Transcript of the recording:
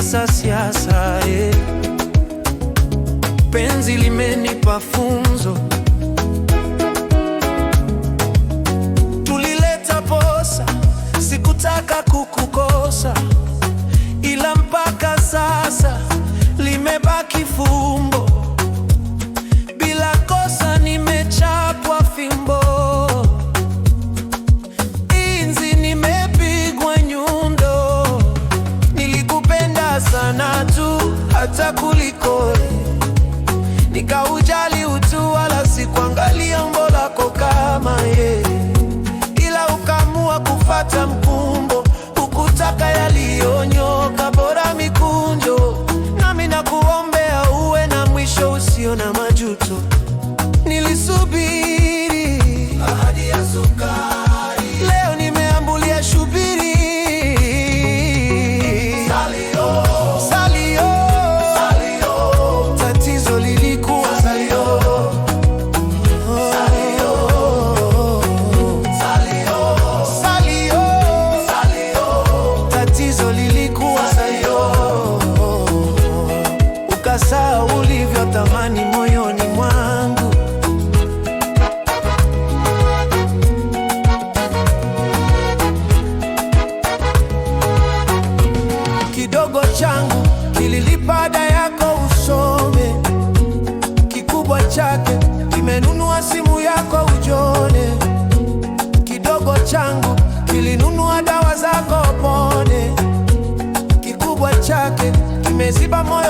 siasa siasa, penzi limenipa funzo. Tulileta posa, sikutaka kukukosa, ila mpaka sasa limebaki fumbo. Bila kosa nimechapwa fimbo, inzi nimepigwa nyundo. Nilikupenda sana tu hata kuliko, nikaujali utu wala sikuangalia umbo lako kama ila ukamua kufata mkumbo, ukutaka yaliyonyoka, bora mikunjo. Nami nakuombea uwe na mwisho usio na majuto. Nilisubiri ahadi ya sukari, leo nimeambulia shubiri. Salio, salio, salio, tatizo lilikuwa salio. Salio, salio, salio, salio, tatizo lilikuwa salio. Ukasahau ulivyotamani moyoni mwangu. Kidogo changu kililipa ada yako usome, kikubwa chake kimenunua simu yako ujone. Kidogo changu kilinunua dawa zako pone, kikubwa chake kimeziba moyo